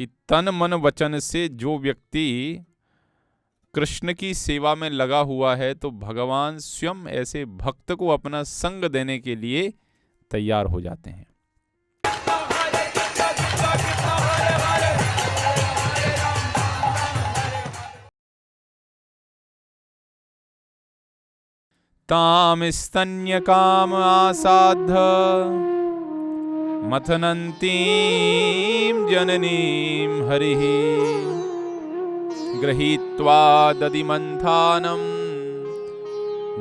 कि तन मन वचन से जो व्यक्ति कृष्ण की सेवा में लगा हुआ है तो भगवान स्वयं ऐसे भक्त को अपना संग देने के लिए तैयार हो जाते हैं। ताम स्तन्य काम आसाद्ध मथनन्तीं जननीं हरिः गृहीत्वा दधिमन्थानं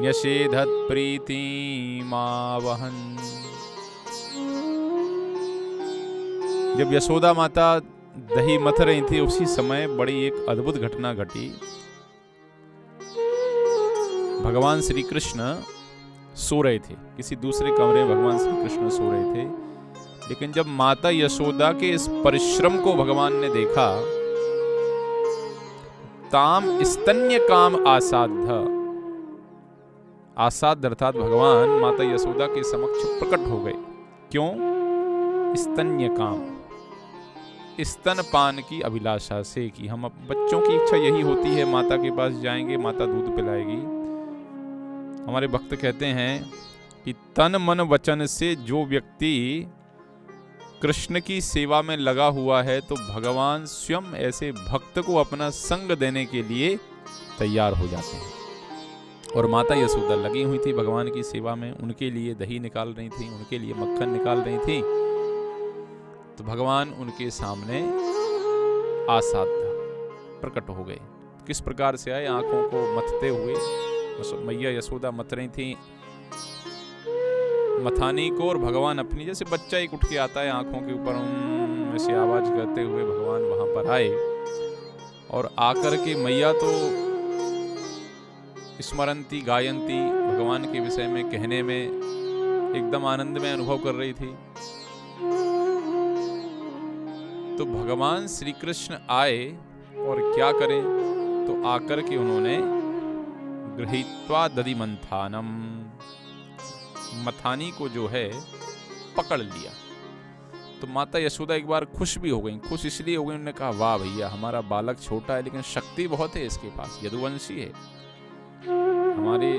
न्यषेधत् प्रीतिमावहन्। जब यशोदा माता दही मथ रही थी उसी समय बड़ी एक अद्भुत घटना घटी। भगवान श्री कृष्ण सो रहे थे, किसी दूसरे कमरे में भगवान श्री कृष्ण सो रहे थे, लेकिन जब माता यशोदा के इस परिश्रम को भगवान ने देखा, ताम स्तन्य काम आसाद्ध, आसाद्ध अर्थात भगवान माता यशोदा के समक्ष प्रकट हो गए। क्यों? स्तन्य काम, स्तनपान की अभिलाषा से, कि हम बच्चों की इच्छा यही होती है, माता के पास जाएंगे, माता दूध पिलाएगी। हमारे भक्त कहते हैं कि तन मन वचन से जो व्यक्ति कृष्ण की सेवा में लगा हुआ है तो भगवान स्वयं ऐसे भक्त को अपना संग देने के लिए तैयार हो जाते हैं। और माता यशोदा लगी हुई थी भगवान की सेवा में, उनके लिए दही निकाल रही थी, उनके लिए मक्खन निकाल रही थी, तो भगवान उनके सामने आसाद्ध प्रकट हो गए। किस प्रकार से आए? आंखों को मथते हुए मैया यशोदा मथ रही थी मथानी को, और भगवान अपनी, जैसे बच्चा एक उठ के आता है आंखों के ऊपर ऐसी आवाज करते हुए भगवान वहां पर आए, और आकर के मैया तो स्मरंती गायंती भगवान के विषय में कहने में एकदम आनंद में अनुभव कर रही थी। तो भगवान श्री कृष्ण आए और क्या करें, तो आकर के उन्होंने गृहीत्वा दधिमंथानम, मथानी को जो है पकड़ लिया। तो माता यशोदा एक बार खुश भी हो गई। खुश इसलिए हो गई, उन्होंने कहा वाह भैया, हमारा बालक छोटा है लेकिन शक्ति बहुत है इसके पास, यदुवंशी है, हमारे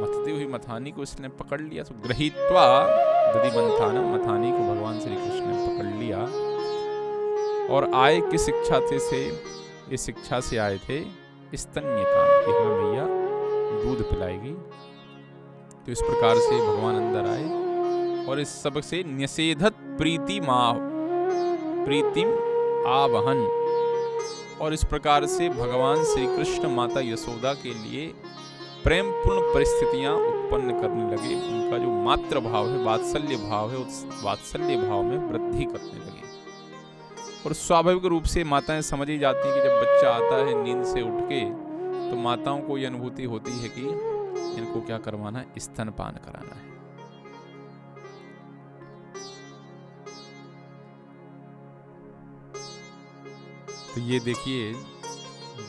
मथती हुई मथानी को इसने पकड़ लिया। तो गृहीत्वा दधिमंथानम, मथानी को भगवान श्री कृष्ण ने पकड़ लिया। और आए किस इच्छा से? इस इच्छा से आए थे स्तन्य काम, कि हमें भैया दूध पिलाएगी। तो इस प्रकार से भगवान अंदर आए और इस सब से न्यषेधत प्रीतिम आवहन, और इस प्रकार से भगवान श्री कृष्ण माता यशोदा के लिए प्रेमपूर्ण परिस्थितियां उत्पन्न करने लगे। उनका जो मातृ भाव है, वात्सल्य भाव है, उस वात्सल्य भाव में वृद्धि करने लगे। और स्वाभाविक रूप से माताएं समझ ही जाती हैं कि जब बच्चा आता है नींद से उठ के, तो माताओं को ये अनुभूति होती है कि इनको क्या करवाना है, स्तनपान कराना है। तो ये देखिए,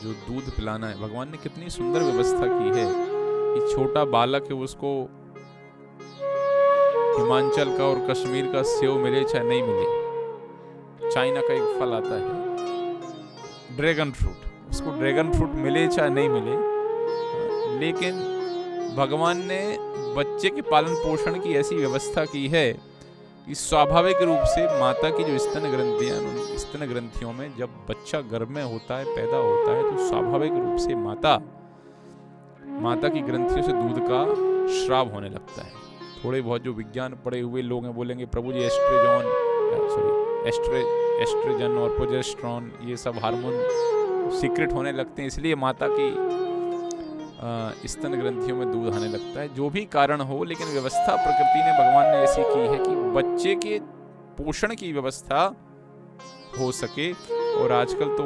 जो दूध पिलाना है, भगवान ने कितनी सुंदर व्यवस्था की है कि छोटा बालक है उसको हिमाचल का और कश्मीर का सेव मिले चाहे नहीं मिले, चाइना का एक फल आता है ड्रैगन फ्रूट, उसको ड्रैगन फ्रूट मिले चाहे नहीं मिले, लेकिन भगवान ने बच्चे के पालन पोषण की ऐसी व्यवस्था की है कि स्वाभाविक रूप से माता की जो स्तन ग्रंथियां, स्तन ग्रंथियों में जब बच्चा गर्भ में होता है, पैदा होता है, तो स्वाभाविक रूप से माता की ग्रंथियों से दूध का स्राव होने लगता है। थोड़े बहुत जो विज्ञान पढ़े हुए लोग हैं बोलेंगे प्रभु जी एस्ट्रोजन और प्रोजेस्टेरोन ये सब हार्मोन सीक्रेट होने लगते हैं, इसलिए माता की स्तन ग्रंथियों में दूध आने लगता है। जो भी कारण हो, लेकिन व्यवस्था प्रकृति ने, भगवान ने ऐसी की है कि बच्चे के पोषण की व्यवस्था हो सके। और आजकल तो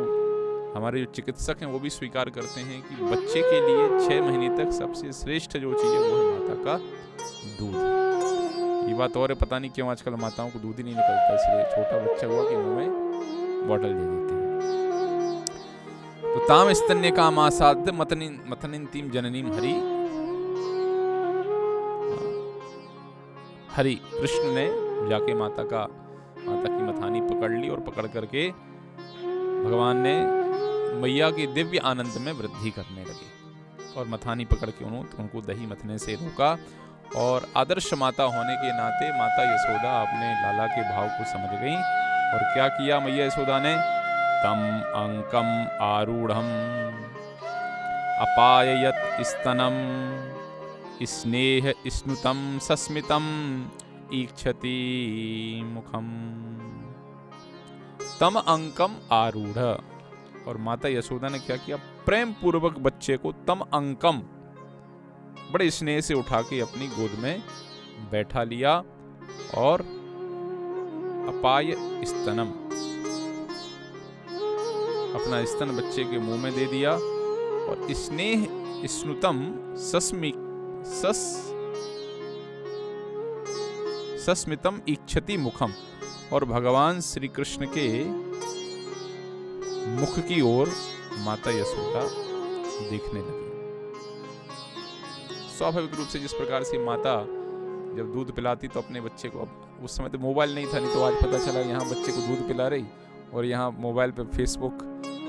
हमारे जो चिकित्सक हैं वो भी स्वीकार करते हैं कि बच्चे के लिए 6 महीने तक सबसे श्रेष्ठ जो चीज़ है वो है माता का दूध। ये बात और है, पता नहीं क्यों आजकल माताओं को दूध ही नहीं निकलता, इसलिए छोटा बच्चा हुआ कि मुंह में बॉटल दे देते हैं। तो ताम स्तन्य काम आसाद्य मथनिन्तीम जननीम हरि कृष्ण ने जाके माता की मथानी पकड़ ली और पकड़ करके भगवान ने मैया के दिव्य आनंद में वृद्धि करने लगे और मथानी पकड़ के उनको दही मथने से रोका। और आदर्श माता होने के नाते माता यशोदा अपने लाला के भाव को समझ गई और क्या किया मैया यशोदा ने, तम अंकम आरूढ़म अपाययत स्तनम स्नेह स्नुतम सस्मितम ईक्षति मुखम। तम अंकम आरूढ़, और माता यशोदा ने क्या किया, प्रेम पूर्वक बच्चे को तम अंकम बड़े स्नेह से उठा के अपनी गोद में बैठा लिया और अपाय स्तनम अपना स्तन बच्चे के मुंह में दे दिया और स्नेह स्नुतम सस्मितम इच्छति मुखम, और भगवान श्री कृष्ण के मुख की ओर माता यशोदा देखने लगी। स्वाभाविक रूप से जिस प्रकार से माता जब दूध पिलाती तो अपने बच्चे को, अब उस समय तो मोबाइल नहीं था, नहीं तो आज पता चला यहाँ बच्चे को दूध पिला रही और यहाँ मोबाइल पे फेसबुक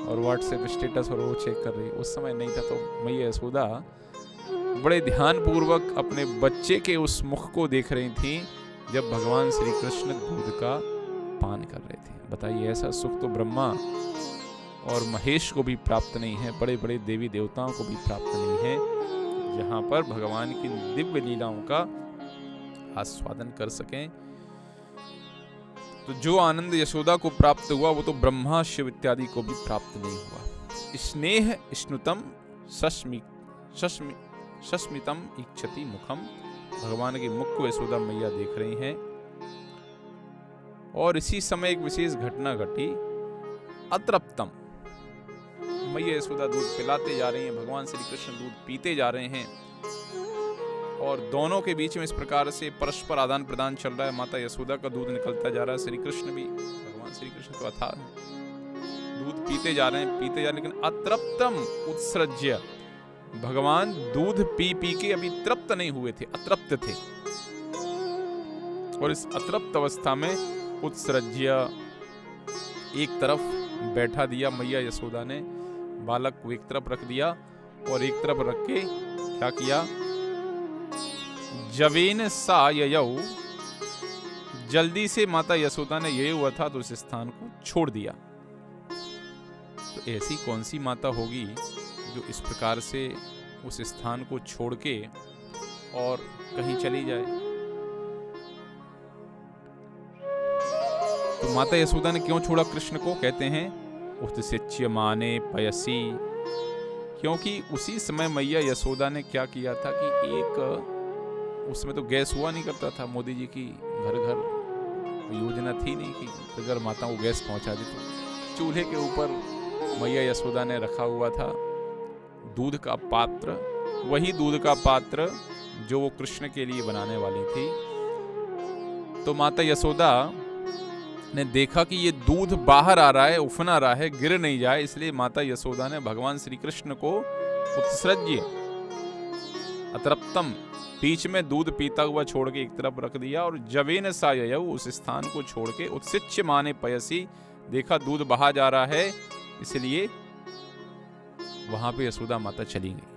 और व्हाट्सएप स्टेटस और वो चेक कर रही। उस समय नहीं था, तो मैया यशोदा बड़े ध्यानपूर्वक अपने बच्चे के उस मुख को देख रही थी जब भगवान श्री कृष्ण दूध का पान कर रहे थे। बताइए, ऐसा सुख तो ब्रह्मा और महेश को भी प्राप्त नहीं है, बड़े बड़े देवी देवताओं को भी प्राप्त नहीं है, जहां पर भगवान की दिव्य लीलाओं का आस्वादन कर सकें। तो जो आनंद यशोदा को प्राप्त हुआ वो तो ब्रह्मा शिव इत्यादि को भी प्राप्त नहीं हुआ। स्नेह स्नुतम सस्मितम इच्छति मुखम, भगवान के मुख को यशोदा मैया देख रही हैं। और इसी समय एक विशेष घटना घटी। अतृप्तम, मैया यशोदा दूध पिलाते जा रही हैं, भगवान श्री कृष्ण दूध पीते जा रहे हैं और दोनों के बीच में इस प्रकार से परस्पर आदान प्रदान चल रहा है। माता यशोदा का दूध निकलता जा रहा है, श्री कृष्ण भी, भगवान श्री कृष्ण तो अथाह दूध पीते जा रहे हैं, लेकिन अतृप्तम उत्सृज्य, भगवान दूध पी पी के अभी तृप्त नहीं हुए थे, अतृप्त थे। और इस अतृप्त अवस्था में उत्सृज्य एक तरफ बैठा दिया मैया यशोदा ने, बालक को एक तरफ रख दिया और एक तरफ रख के क्या किया, जवेन सा ययौ, जल्दी से माता यशोदा ने ये हुआ था तो उस स्थान को छोड़ दिया। तो ऐसी कौन सी माता होगी जो इस प्रकार से उस स्थान को छोड़ के और कहीं चली जाए। तो माता यशोदा ने क्यों छोड़ा कृष्ण को, कहते हैं उत्सिच्य माने पयसी, क्योंकि उसी समय मैया यशोदा ने क्या किया था कि एक, उसमें तो गैस हुआ नहीं करता था, मोदी जी की घर घर योजना थी नहीं कि अगर माताओं को गैस पहुंचा दी, तो चूल्हे के ऊपर मैया यशोदा ने रखा हुआ था दूध का पात्र, वही दूध का पात्र जो वो कृष्ण के लिए बनाने वाली थी। तो माता यशोदा ने देखा कि ये दूध बाहर आ रहा है, उफना रहा है, गिर नहीं जाए, इसलिए माता यशोदा ने भगवान श्री कृष्ण को उत्सृज्य अतृप्तम, बीच में दूध पीता हुआ छोड़ के एक तरफ रख दिया और जवेन सा ययौ, उस स्थान को छोड़ के उत्सिच्य माने पयसी, देखा दूध बहा जा रहा है, इसलिए वहां पे यशोदा माता चली गई।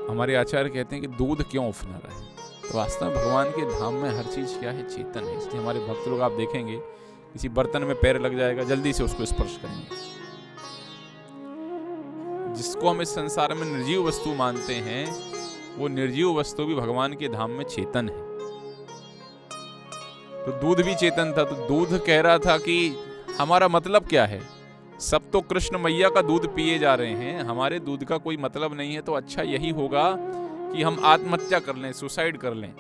हमारे आचार्य कहते हैं कि दूध क्यों उफना रहा है, तो वास्तव में भगवान के धाम में हर चीज क्या है, चेतन है। इसलिए हमारे भक्त लोग आप देखेंगे किसी बर्तन में पैर लग जाएगा, जल्दी से उसको स्पर्श करेंगे। जिसको हम इस संसार में निर्जीव वस्तु मानते हैं, वो निर्जीव वस्तु भी भगवान के धाम में चेतन है। तो दूध भी चेतन था, तो दूध कह रहा था कि हमारा मतलब क्या है, सब तो कृष्ण मैया का दूध पिए जा रहे हैं, हमारे दूध का कोई मतलब नहीं है, तो अच्छा यही होगा कि हम आत्महत्या कर लें, सुसाइड कर लें।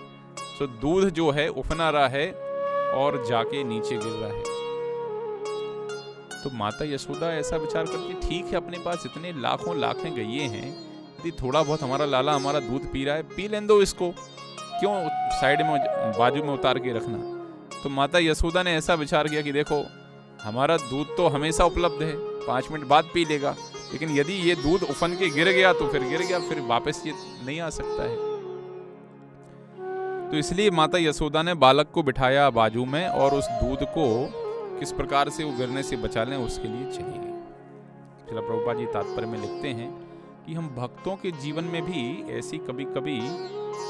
तो दूध जो है उफना रहा है और जाके नीचे गिर रहा है। तो माता यशोदा ऐसा विचार करती, ठीक है अपने पास इतने लाखों लाखें गईये हैं, यदि थोड़ा बहुत हमारा लाला हमारा दूध पी रहा है, पी लें दो इसको, क्यों साइड में बाजू में उतार के रखना। तो माता यशोदा ने ऐसा विचार किया कि देखो हमारा दूध तो हमेशा उपलब्ध है, 5 मिनट बाद पी लेगा, लेकिन यदि ये दूध उफन के गिर गया तो फिर गिर गया, फिर वापस ये नहीं आ सकता है। तो इसलिए माता यशोदा ने बालक को बिठाया बाजू में और उस दूध को किस प्रकार से वो गिरने से बचा लें उसके लिए चली गई। श्रील प्रभुपाद जी तात्पर्य में लिखते हैं कि हम भक्तों के जीवन में भी ऐसी कभी कभी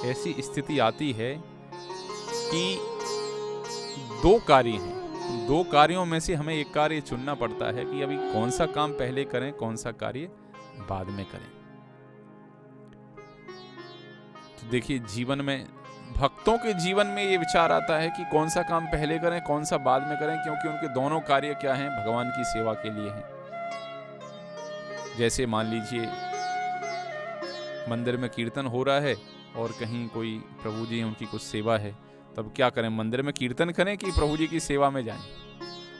ऐसी स्थिति आती है कि दो कार्य हैं, दो कार्यों में से हमें एक कार्य चुनना पड़ता है कि अभी कौन सा काम पहले करें, कौन सा कार्य बाद में करें। तो देखिए, जीवन में, भक्तों के जीवन में ये विचार आता है कि कौन सा काम पहले करें, कौन सा बाद में करें, क्योंकि उनके दोनों कार्य क्या हैं, भगवान की सेवा के लिए हैं। जैसे मान लीजिए मंदिर में कीर्तन हो रहा है और कहीं कोई प्रभु जी उनकी कुछ सेवा है, तब क्या करें, मंदिर में कीर्तन करें कि प्रभु जी की सेवा में जाएं?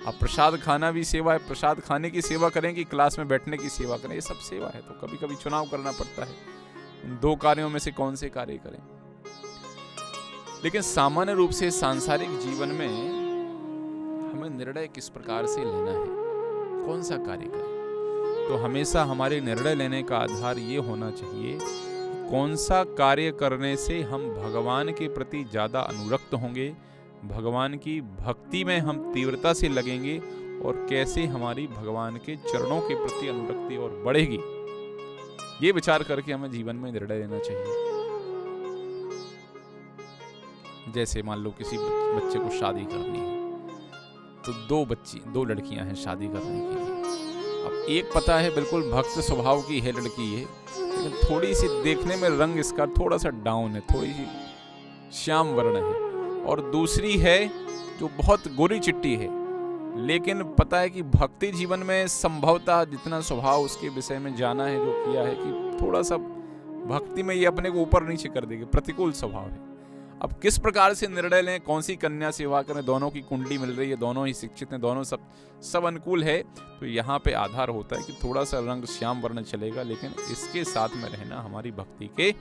अब प्रसाद खाना भी सेवा है, प्रसाद खाने की सेवा करें कि क्लास में बैठने की सेवा करें, ये सब सेवा है। तो कभी कभी चुनाव करना पड़ता है, इन दो कार्यों में से कौन से कार्य करें। लेकिन सामान्य रूप से सांसारिक जीवन में हमें निर्णय किस प्रकार से लेना है, कौन सा कार्य करें, तो हमेशा हमारे निर्णय लेने का आधार ये होना चाहिए कौन सा कार्य करने से हम भगवान के प्रति ज़्यादा अनुरक्त होंगे, भगवान की भक्ति में हम तीव्रता से लगेंगे और कैसे हमारी भगवान के चरणों के प्रति अनुरक्ति और बढ़ेगी। ये विचार करके हमें जीवन में निर्णय लेना चाहिए। जैसे मान लो किसी बच्चे को शादी करनी है, तो दो लड़कियां हैं शादी करने के लिए। अब एक पता है बिल्कुल भक्त स्वभाव की है लड़की है, लेकिन थोड़ी सी देखने में रंग इसका थोड़ा सा डाउन है, थोड़ी सी श्याम वर्ण है, और दूसरी है जो बहुत गोरी चिट्टी है, लेकिन पता है कि भक्ति जीवन में संभवतः जितना स्वभाव उसके विषय में जाना है, जो किया है कि थोड़ा सा भक्ति में ये अपने को ऊपर नीचे कर देगी, प्रतिकूल स्वभाव है। अब किस प्रकार से निर्णय लें, कौन सी कन्या सेवा करें, दोनों की कुंडली मिल रही है, दोनों ही शिक्षित हैं, दोनों सब अनुकूल है, तो यहाँ पे आधार होता है कि थोड़ा सा रंग श्याम वर्ण चलेगा, लेकिन इसके साथ में रहना हमारी भक्ति के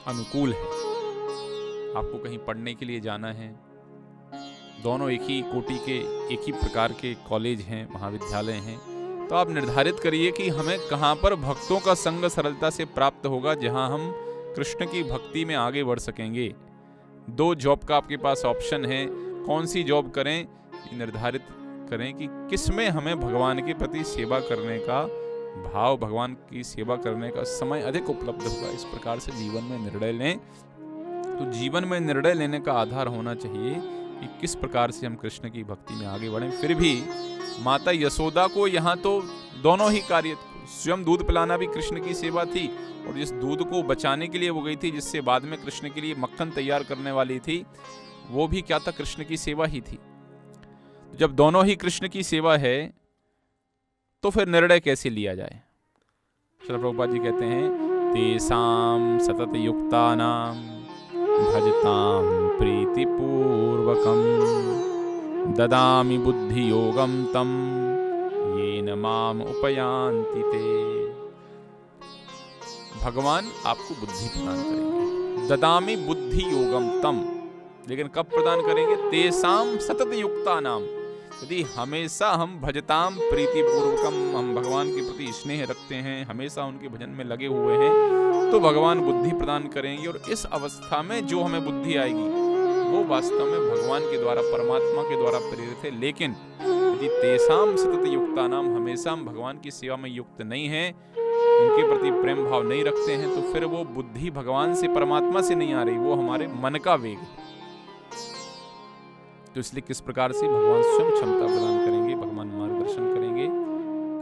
अनुकूल है। आपको कहीं पढ़ने के लिए जाना है, दोनों एक ही कोटि के, एक ही प्रकार के कॉलेज हैं, महाविद्यालय हैं, तो आप निर्धारित करिए कि हमें कहाँ पर भक्तों का संग सरलता से प्राप्त होगा, जहाँ हम कृष्ण की भक्ति में आगे बढ़ सकेंगे। दो जॉब का आपके पास ऑप्शन है, कौन सी जॉब करें, निर्धारित करें कि किस में हमें भगवान के प्रति सेवा करने का भाव, भगवान की सेवा करने का समय अधिक उपलब्ध होगा। इस प्रकार से जीवन में निर्णय लें। तो जीवन में निर्णय लेने का आधार होना चाहिए कि किस प्रकार से हम कृष्ण की भक्ति में आगे बढ़ें। फिर भी माता यशोदा को यहाँ तो दोनों ही कार्य, स्वयं दूध पिलाना भी कृष्ण की सेवा थी, और जिस दूध को बचाने के लिए वो गई थी, जिससे बाद में कृष्ण के लिए मक्खन तैयार करने वाली थी, वो भी क्या था, कृष्ण की सेवा ही थी। तो जब दोनों ही कृष्ण की सेवा है, तो फिर निर्णय कैसे लिया जाए। श्रील प्रभुपाद जी कहते हैं, तेसाम सतत युक्तानाम भजताम प्रीतिपूर्वकम ददामि बुद्धि योगम तम येन माम उपयान्ति ते। भगवान आपको बुद्धि प्रदान करेंगे, ददामि बुद्धि योगम तम, लेकिन कब प्रदान करेंगे, तेसाम सतत युक्तानाम, यदि हमेशा हम भजताम प्रीतिपूर्वकम, हम भगवान के प्रति स्नेह रखते हैं, हमेशा उनके भजन में लगे हुए हैं, तो भगवान बुद्धि प्रदान करेंगे। और इस अवस्था में जो हमें बुद्धि आएगी वो वास्तव में भगवान के द्वारा, परमात्मा के द्वारा प्रेरित है। लेकिन यदि तेसाम सतत युक्तानाम, हमेशा हम भगवान की सेवा में युक्त नहीं हैं, उनके प्रति प्रेम भाव नहीं रखते हैं, तो फिर वो बुद्धि भगवान से, परमात्मा से नहीं आ रही, वो हमारे मन का वेग है। तो इसलिए किस प्रकार से भगवान स्वयं क्षमता प्रदान करेंगे, भगवान मार्गदर्शन करेंगे।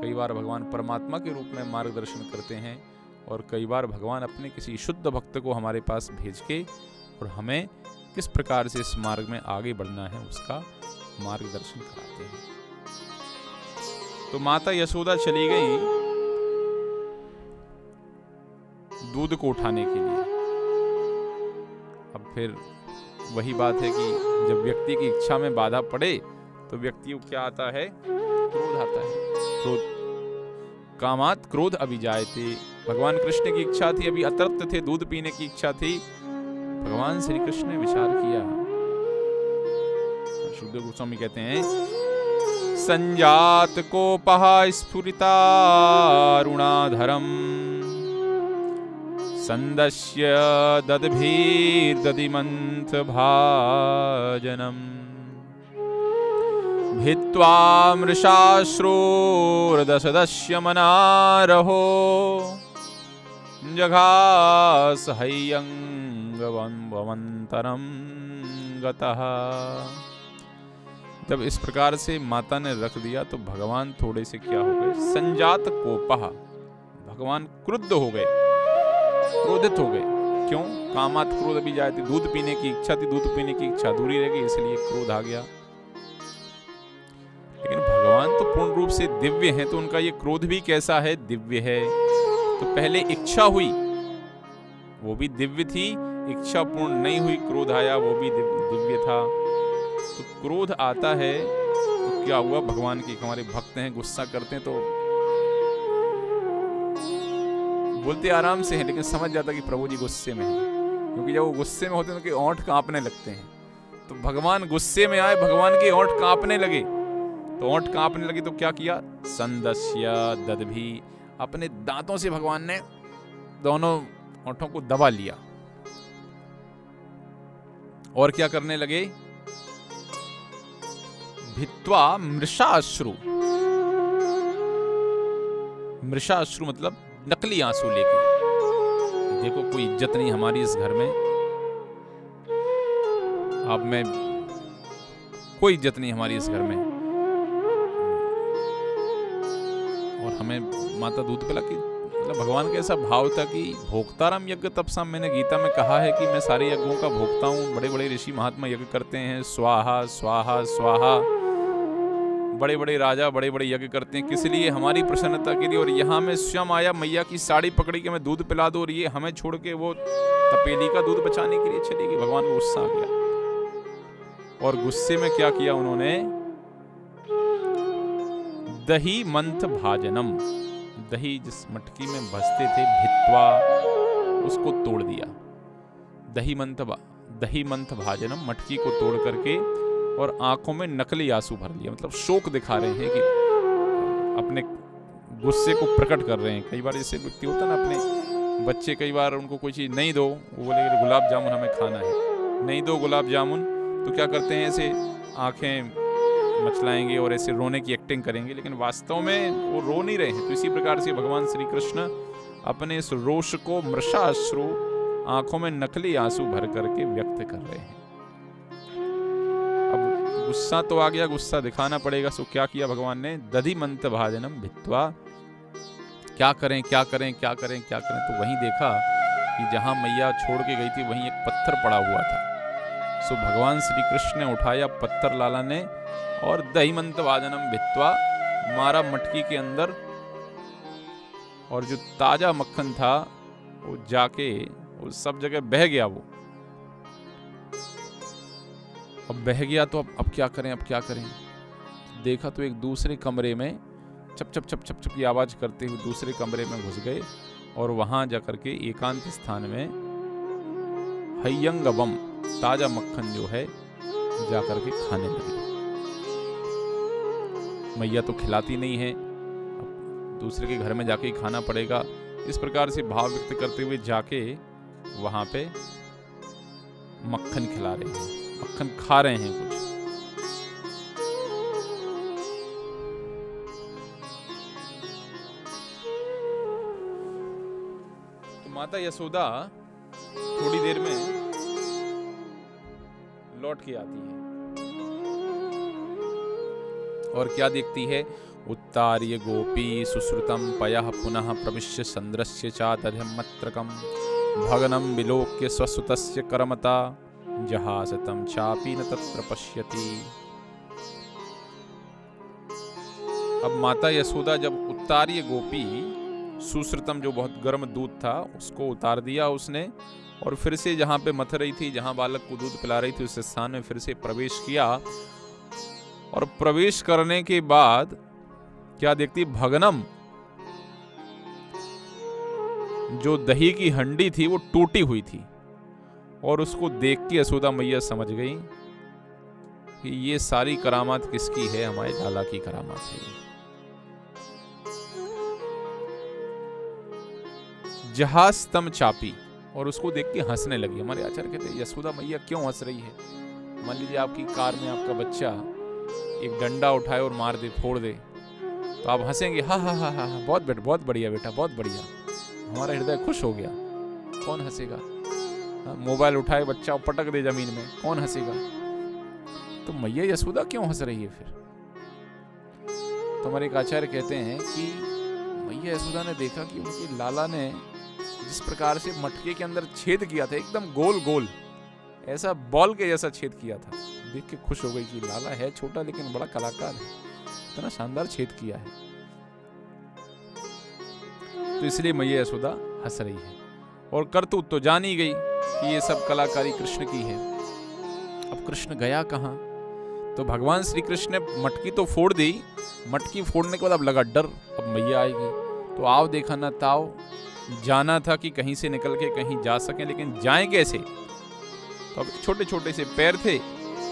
कई बार भगवान परमात्मा के रूप में मार्गदर्शन करते हैं, और कई बार भगवान अपने किसी शुद्ध भक्त को हमारे पास भेज के और हमें किस प्रकार से इस मार्ग में आगे बढ़ना है उसका मार्गदर्शन कराते हैं। तो माता यशोदा चली गई दूध को उठाने के लिए। अब फिर वही बात है कि जब व्यक्ति की इच्छा में बाधा पड़े तो व्यक्ति को क्या आता है, क्रोध आता है। क्रोध, कामात क्रोध अभिजायते। भगवान कृष्ण की इच्छा थी, अभी अतृप्त थे, दूध पीने की इच्छा थी। भगवान श्री कृष्ण ने विचार किया। शुद्ध गोस्वामी कहते हैं, संजात कोपः स्फुरितारुणाधरम संदश्य ददभीर्दधिमन्थ भाजनम भित्वा मृषाश्रूर्दशदश्यमनारहो जघास हय्यंगवंतरम गतः। जब इस प्रकार से माता ने रख दिया तो भगवान थोड़े से क्या हो गए, संजात कोपः, भगवान क्रुद्ध हो गए, क्रोधित हो गए। क्यों? कामात क्रोध भी जाती, दूध पीने की इच्छा थी, दूध पीने की इच्छा अधूरी रह गई, इसलिए क्रोध आ गया। लेकिन भगवान तो पूर्ण रूप से दिव्य हैं, तो उनका ये क्रोध भी कैसा है, दिव्य है। तो पहले इच्छा हुई, वो भी दिव्य थी, इच्छा पूर्ण नहीं हुई, क्रोध आया, वो भी दिव्य था। तो क्रोध आता है तो क्या हुआ, भगवान के हमारे भक्त हैं, गुस्सा करते हैं तो बोलते आराम से हैं, लेकिन समझ जाता कि प्रभु जी गुस्से में हैं, क्योंकि जब वो गुस्से में होते हैं तो उनके ओंठ कांपने लगते हैं। तो भगवान गुस्से में आए, भगवान के ओंठ कांपने लगे, तो ओंठ कांपने लगे तो क्या किया, संदस्य ददभी, अपने दांतों से भगवान ने दोनों ओंठों को दबा लिया। और क्या करने लगे, भित्वा मृषाश्रु, मृषाश्रु मतलब नकली आंसू लेके। देखो कोई इज्जत नहीं हमारी इस घर में, अब मैं कोई इज्जत नहीं हमारी इस घर में, और हमें माता दूध पिला के, मतलब भगवान का ऐसा भाव था कि भोक्ताराम यज्ञ तपसा, मैंने गीता में कहा है कि मैं सारे यज्ञों का भोक्ता हूँ। बड़े बड़े ऋषि महात्मा यज्ञ करते हैं, स्वाहा स्वाहा स्वाहा, बड़े बड़े राजा बड़े बड़े यज्ञ करते हैं, किस लिए, हमारी प्रसन्नता के लिए। और यहाँ मैं स्वयं आया, मैया की साड़ी पकड़ी के मैं दूध पिला दूं, और ये हमें छोड़ के वो तपेली का दूध बचाने के लिए चली गई। भगवान को गुस्सा आ गया, और गुस्से में क्या किया उन्होंने, दही मंथ भाजनम, दही जिस मटकी में भसते थे, भित्वा, उसको तोड़ दिया। दही मंथ भाजनम, मटकी को तोड़ करके और आंखों में नकली आंसू भर लिया, मतलब शोक दिखा रहे हैं कि अपने गुस्से को प्रकट कर रहे हैं। कई बार ऐसे व्यक्ति होता है ना, अपने बच्चे कई बार उनको कोई चीज़ नहीं दो, वो बोलेंगे गुलाब जामुन हमें खाना है, नहीं दो गुलाब जामुन, तो क्या करते हैं, ऐसे आंखें मचलाएंगे और ऐसे रोने की एक्टिंग करेंगे, लेकिन वास्तव में वो रो नहीं रहे हैं। तो इसी प्रकार से भगवान श्री कृष्ण अपने इस रोष को मृषाश्रु, आंखों में नकली आंसू भर करके व्यक्त कर रहे हैं। गुस्सा तो आ गया, गुस्सा दिखाना पड़ेगा, सो क्या किया भगवान ने, दधि मंत भाजनम भित्वा, क्या करें क्या करें क्या करें क्या करें। तो वहीं देखा कि जहां मैया छोड़ के गई थी वहीं एक पत्थर पड़ा हुआ था। सो भगवान श्री कृष्ण ने उठाया पत्थर, लाला ने, और दही मंत भाजनम भित्वा मारा मटकी के अंदर, और जो ताजा मक्खन था वो जाके वो सब जगह बह गया। वो अब बह गया तो अब क्या करें, अब क्या करें। देखा तो एक दूसरे कमरे में चप चप चप चप चप की आवाज करते हुए दूसरे कमरे में घुस गए, और वहां जाकर के एकांत स्थान में हय्यंगवम, ताजा मक्खन जो है, जाकर के खाने लगे। मैया तो खिलाती नहीं है, अब दूसरे के घर में जाके ही खाना पड़ेगा। इस प्रकार से भाव व्यक्त करते हुए जाके वहां पे मक्खन खिला रहे हैं, मक्खन खा रहे हैं कुछ। तो माता यशोदा थोड़ी देर में लौट के आती है, और क्या देखती है, उत्तार्य गोपी सुश्रुतम पयः पुनः प्रविश्य चंद्रस्य चादर्यमत्रकम भगनम विलोक्य स्वसुतस्य करमता जहासतम चापी न तत्र पश्यति। अब माता यशोदा जब उत्तार्य गोपी, सुश्रुतम जो बहुत गर्म दूध था उसको उतार दिया उसने, और फिर से जहां पे मथ रही थी, जहां बालक को दूध पिला रही थी, उस स्थान में फिर से प्रवेश किया। और प्रवेश करने के बाद क्या देखती, भगनम, जो दही की हंडी थी वो टूटी हुई थी, और उसको देख के यशोदा मैया समझ गई कि ये सारी करामात किसकी है, हमारे लाला की करामात है। जहास्तम चापी, और उसको देख के हंसने लगी। हमारे आचार्य कहते हैं यशोदा मैया क्यों हंस रही है। मान लीजिए आपकी कार में आपका बच्चा एक डंडा उठाए और मार दे, फोड़ दे, तो आप हंसेंगे, हा हा हा हा, बहुत बढ़िया बेटा, बहुत बढ़िया, हमारा हृदय खुश हो गया। कौन हंसेगा? मोबाइल उठाए बच्चा पटक दे जमीन में, कौन हंसेगा? तो मैया यशोदा क्यों हंस रही है फिर? तो हमारे एक आचार्य कहते हैं कि मैया यशोदा ने देखा कि उनके लाला ने जिस प्रकार से मटके के अंदर छेद किया था, एकदम गोल गोल, ऐसा बॉल के जैसा छेद किया था, देख के खुश हो गई कि लाला है छोटा लेकिन बड़ा कलाकार है, इतना शानदार छेद किया है। तो इसलिए मैया यशोदा हंस रही है। और करतूत तो जान ही गई कि ये सब कलाकारी कृष्ण की है। अब कृष्ण गया कहाँ? तो भगवान श्री कृष्ण ने मटकी तो फोड़ दी, मटकी फोड़ने के बाद अब लगा डर, अब मैया आएगी। तो आओ देखा ना ताओ, जाना था कि कहीं से निकल के कहीं जा सकें, लेकिन जाएं कैसे? तो अब छोटे छोटे से पैर थे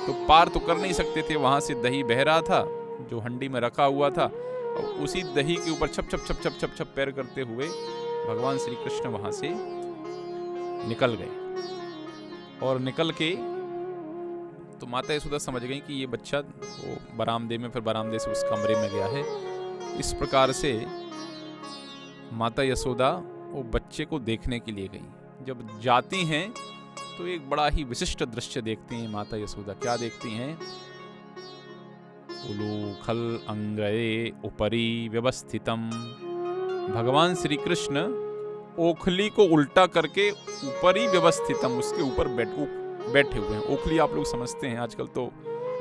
तो पार तो कर नहीं सकते थे। वहां से दही बह रहा था जो हंडी में रखा हुआ था, और उसी दही के ऊपर छप छप छप छप छप छप पैर करते हुए भगवान श्री कृष्ण वहां से निकल गए। और निकल के तो माता यशोदा समझ गई कि ये बच्चा वो बरामदे में, फिर बरामदे से उस कमरे में गया है। इस प्रकार से माता यशोदा वो बच्चे को देखने के लिए गई। जब जाती हैं तो एक बड़ा ही विशिष्ट दृश्य देखती हैं माता यशोदा। क्या देखती हैं? उलूखल अंगये उपरी व्यवस्थितम, भगवान श्री कृष्ण ओखली को उल्टा करके ऊपरी व्यवस्थितम, उसके ऊपर बैठे हुए हैं। ओखली आप लोग समझते हैं, आजकल तो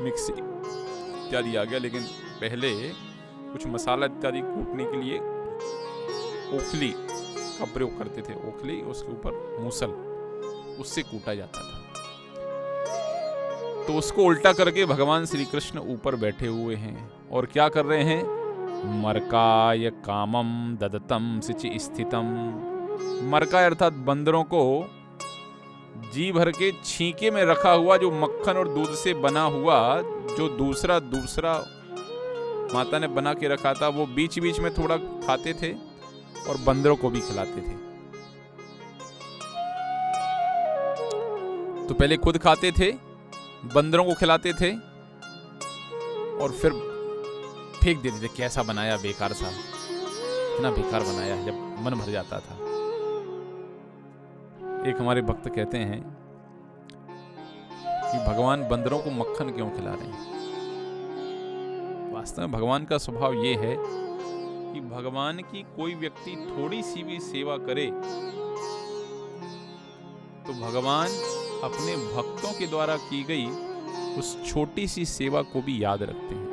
मिक्सी इत्यादि आ गया, लेकिन पहले कुछ मसाला इत्यादि कूटने के लिए ओखली का प्रयोग करते थे। ओखली, उसके ऊपर मूसल, उससे कूटा जाता था। तो उसको उल्टा करके भगवान श्री कृष्ण ऊपर बैठे हुए हैं और क्या कर रहे हैं? मरकाय कामम ददतम सिचि स्थितम। मरकाय अर्थात बंदरों को जी भर के छींके में रखा हुआ जो मक्खन और दूध से बना हुआ जो दूसरा माता ने बना के रखा था, वो बीच बीच में थोड़ा खाते थे और बंदरों को भी खिलाते थे। तो पहले खुद खाते थे, बंदरों को खिलाते थे और फिर फेंक देते थे। कैसा बनाया, बेकार सा, इतना बेकार बनाया है, जब मन भर जाता था। एक हमारे भक्त कहते हैं कि भगवान बंदरों को मक्खन क्यों खिला रहे हैं? वास्तव में भगवान का स्वभाव ये है कि भगवान की कोई व्यक्ति थोड़ी सी भी सेवा करे तो भगवान अपने भक्तों के द्वारा की गई उस छोटी सी सेवा को भी याद रखते हैं।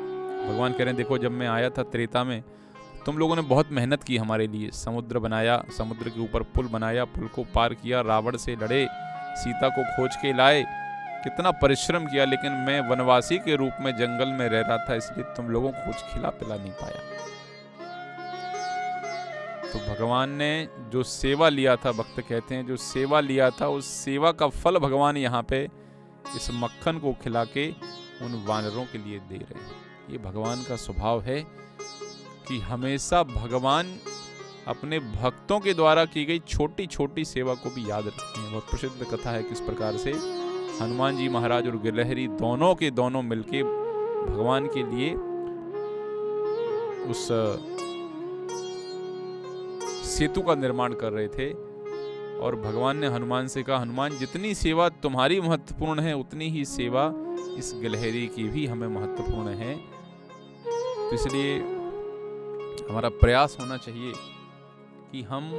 भगवान कह रहे हैं, देखो जब मैं आया था त्रेता में, तुम लोगों ने बहुत मेहनत की हमारे लिए, समुद्र बनाया, समुद्र के ऊपर पुल बनाया, पुल को पार किया, रावण से लड़े, सीता को खोज के लाए, कितना परिश्रम किया, लेकिन मैं वनवासी के रूप में जंगल में रह रहा था, इसलिए तुम लोगों को कुछ खिला पिला नहीं पाया। तो भगवान ने जो सेवा लिया था, भक्त कहते हैं जो सेवा लिया था, उस सेवा का फल भगवान यहाँ पे इस मक्खन को खिला के उन वानरों के लिए दे रहे हैं। ये भगवान का स्वभाव है कि हमेशा भगवान अपने भक्तों के द्वारा की गई छोटी छोटी सेवा को भी याद रखते हैं। बहुत प्रसिद्ध कथा है किस प्रकार से हनुमान जी महाराज और गिलहरी दोनों के दोनों मिलके भगवान के लिए उस सेतु का निर्माण कर रहे थे। और भगवान ने हनुमान से कहा, हनुमान जितनी सेवा तुम्हारी महत्वपूर्ण है उतनी ही सेवा इस गिलहरी की भी हमें महत्वपूर्ण है। तो इसलिए हमारा प्रयास होना चाहिए कि हम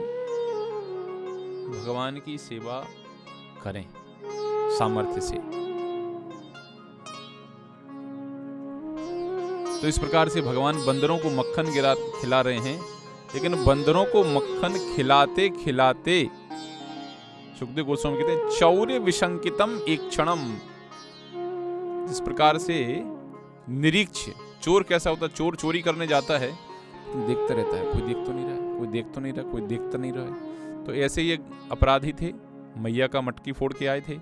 भगवान की सेवा करें सामर्थ्य से। तो इस प्रकार से भगवान बंदरों को मक्खन खिला रहे हैं, लेकिन बंदरों को मक्खन खिलाते खिलाते सुखदेव गोस्वामी कहते हैं चौर्य विशंकितम एक क्षणम। जिस प्रकार से निरीक्ष चोर कैसा होता है, चोर चोरी करने जाता है तो देखता रहता है, कोई देख तो नहीं रहा, कोई देख तो नहीं रहा, कोई देख तो नहीं रहा है। तो ऐसे ये अपराधी थे, मैया का मटकी फोड़ के आए थे।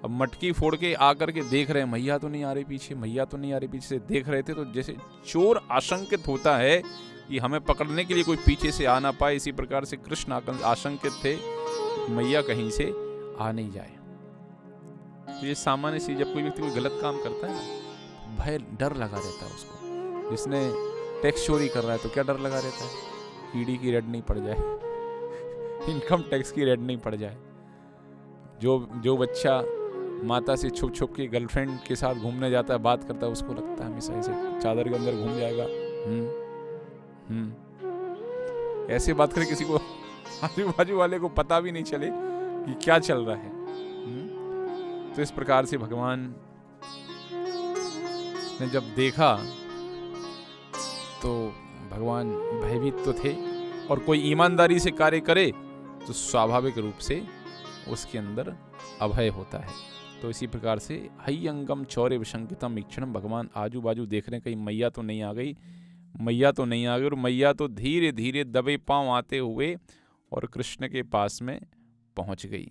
अब मटकी फोड़ के आकर के देख रहे हैं, मैया तो नहीं आ रही पीछे, मैया तो नहीं आ रही पीछे से देख रहे थे। तो जैसे चोर आशंकित होता है कि हमें पकड़ने के लिए कोई पीछे से आ ना पाए, इसी प्रकार से कृष्ण आशंकित थे मैया कहीं से आ नहीं जाए। तो ये सामान्य सी, जब कोई व्यक्ति कोई गलत काम करता है भय, डर लगा रहता है उसको। जिसने टैक्स चोरी कर रहा है तो क्या डर लगा रहता है, ईडी की रेड नहीं पड़ जाए, इनकम टैक्स की रेड नहीं पड़ जाए। जो बच्चा माता से छुप छुप के गर्लफ्रेंड के साथ घूमने जाता है, बात करता है, उसको लगता है हमेशा ऐसे चादर के अंदर घूम जाएगा। ऐसे बात करें किसी को, आजू बाजू वाले को पता भी नहीं चले कि क्या चल रहा है। तो इस प्रकार से भगवान ने जब देखा तो भगवान भयभीत तो थे, और कोई ईमानदारी से कार्य करे तो स्वाभाविक रूप से उसके अंदर अभय होता है। तो इसी प्रकार से हयंगम चौर्य विशंकितम ईक्षणम, भगवान आजू बाजू देख रहे हैं कहीं मैया तो नहीं आ गई, मैया तो नहीं आ गई। और मैया तो धीरे धीरे दबे पांव आते हुए और कृष्ण के पास में पहुंच गई।